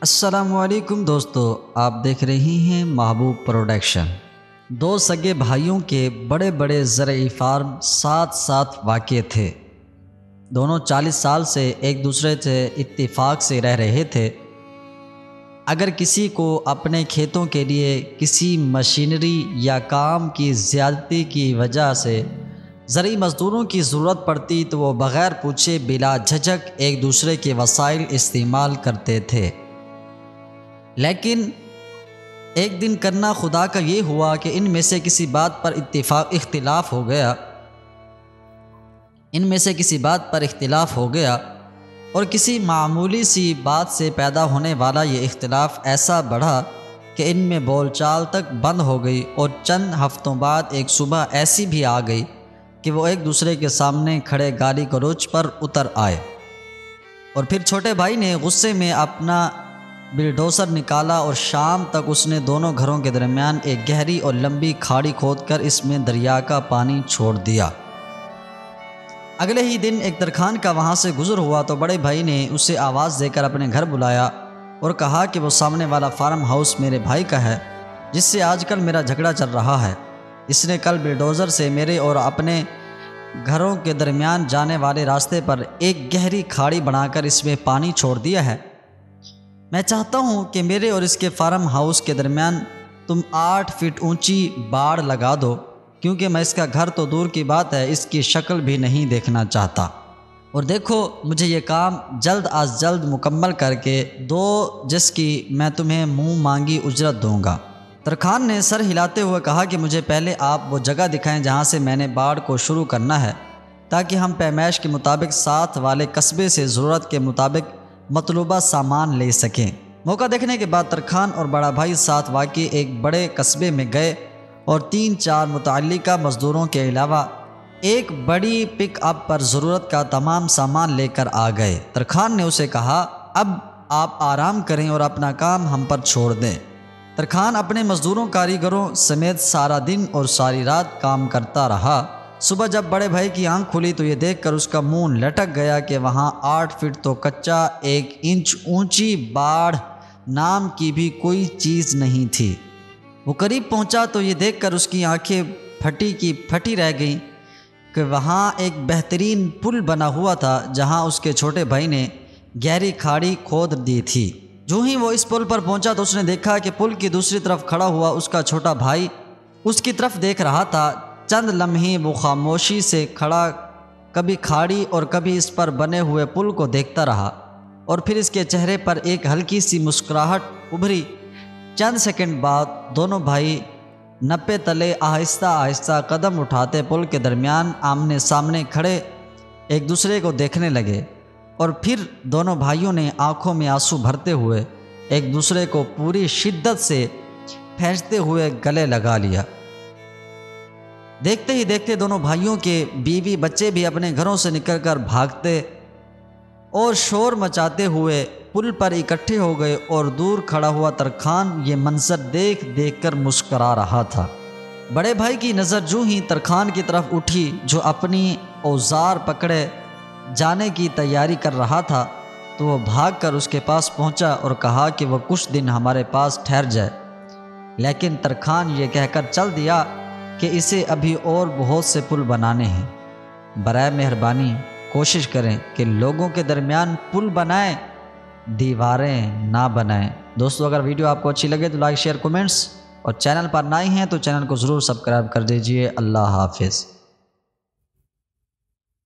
السلام علیکم دوستو، آپ دیکھ رہی ہیں محبوب پروڈکشن۔ دو سگے بھائیوں کے بڑے بڑے زرعی فارم ساتھ ساتھ واقع تھے۔ دونوں 40 سال سے ایک دوسرے سے اتفاق سے رہ رہے تھے۔ اگر کسی کو اپنے کھیتوں کے لیے کسی مشینری یا کام کی زیادتی کی وجہ سے زرعی مزدوروں کی ضرورت پڑتی تو وہ بغیر پوچھے بلا جھجک ایک دوسرے کے وسائل استعمال کرتے تھے۔ لیکن ایک دن کرنا خدا کا یہ ہوا کہ ان میں سے کسی بات پر اختلاف ہو گیا اور کسی معمولی سی بات سے پیدا ہونے والا یہ اختلاف ایسا بڑھا کہ ان میں بول چال تک بند ہو گئی، اور چند ہفتوں بعد ایک صبح ایسی بھی آ گئی کہ وہ ایک دوسرے کے سامنے کھڑے گالی گلوچ پر اتر آئے۔ اور پھر چھوٹے بھائی نے غصے میں اپنا بلڈوزر نکالا اور شام تک اس نے دونوں گھروں کے درمیان ایک گہری اور لمبی کھاڑی کھود کر اس میں دریا کا پانی چھوڑ دیا۔ اگلے ہی دن ایک ترکھان کا وہاں سے گزر ہوا تو بڑے بھائی نے اسے آواز دے کر اپنے گھر بلایا اور کہا کہ وہ سامنے والا فارم ہاؤس میرے بھائی کا ہے جس سے آج کل میرا جھگڑا چل رہا ہے۔ اس نے کل بلڈوزر سے میرے اور اپنے گھروں کے درمیان جانے والے راستے پر ایک گہری کھاڑی بنا کر اس میں پانی چھوڑ دیا ہے۔ میں چاہتا ہوں کہ میرے اور اس کے فارم ہاؤس کے درمیان تم 8 فٹ اونچی باڑ لگا دو، کیونکہ میں اس کا گھر تو دور کی بات ہے اس کی شکل بھی نہیں دیکھنا چاہتا، اور دیکھو مجھے یہ کام جلد از جلد مکمل کر کے دو جس کی میں تمہیں منہ مانگی اجرت دوں گا۔ ترکھان نے سر ہلاتے ہوئے کہا کہ مجھے پہلے آپ وہ جگہ دکھائیں جہاں سے میں نے باڑ کو شروع کرنا ہے، تاکہ ہم پیمائش کے مطابق ساتھ والے قصبے سے ضرورت کے مطابق مطلوبہ سامان لے سکیں۔ موقع دیکھنے کے بعد ترکھان اور بڑا بھائی ساتھ واقع ایک بڑے قصبے میں گئے اور 3-4 متعلقہ مزدوروں کے علاوہ ایک بڑی پک اپ پر ضرورت کا تمام سامان لے کر آ گئے۔ ترکھان نے اسے کہا، اب آپ آرام کریں اور اپنا کام ہم پر چھوڑ دیں۔ ترکھان اپنے مزدوروں کاریگروں سمیت سارا دن اور ساری رات کام کرتا رہا۔ صبح جب بڑے بھائی کی آنکھ کھلی تو یہ دیکھ کر اس کا منہ لٹک گیا کہ وہاں 8 فٹ تو کچا 1 انچ اونچی باڑ نام کی بھی کوئی چیز نہیں تھی۔ وہ قریب پہنچا تو یہ دیکھ کر اس کی آنکھیں پھٹی کی پھٹی رہ گئیں کہ وہاں ایک بہترین پل بنا ہوا تھا جہاں اس کے چھوٹے بھائی نے گہری کھاڑی کھود دی تھی۔ جو ہی وہ اس پل پر پہنچا تو اس نے دیکھا کہ پل کی دوسری طرف کھڑا ہوا اس کا چھوٹا بھائی اس کی طرف دیکھ رہا تھا۔ چند لمحے وہ خاموشی سے کھڑا کبھی کھاڑی اور کبھی اس پر بنے ہوئے پل کو دیکھتا رہا، اور پھر اس کے چہرے پر ایک ہلکی سی مسکراہٹ ابھری۔ چند سیکنڈ بعد دونوں بھائی نپے تلے آہستہ آہستہ قدم اٹھاتے پل کے درمیان آمنے سامنے کھڑے ایک دوسرے کو دیکھنے لگے، اور پھر دونوں بھائیوں نے آنکھوں میں آنسو بھرتے ہوئے ایک دوسرے کو پوری شدت سے پھینچتے ہوئے گلے لگا لیا۔ دیکھتے ہی دیکھتے دونوں بھائیوں کے بیوی بچے بھی اپنے گھروں سے نکل کر بھاگتے اور شور مچاتے ہوئے پل پر اکٹھے ہو گئے، اور دور کھڑا ہوا ترکھان یہ منظر دیکھ دیکھ کر مسکرا رہا تھا۔ بڑے بھائی کی نظر جو ہی ترکھان کی طرف اٹھی جو اپنی اوزار پکڑے جانے کی تیاری کر رہا تھا تو وہ بھاگ کر اس کے پاس پہنچا اور کہا کہ وہ کچھ دن ہمارے پاس ٹھہر جائے، لیکن ترکھان یہ کہہ کر چل دیا کہ اسے ابھی اور بہت سے پل بنانے ہیں۔ برائے مہربانی کوشش کریں کہ لوگوں کے درمیان پل بنائیں، دیواریں نہ بنائیں۔ دوستو، اگر ویڈیو آپ کو اچھی لگے تو لائک شیئر کومنٹس، اور چینل پر نئے ہیں تو چینل کو ضرور سبسکرائب کر دیجئے۔ اللہ حافظ۔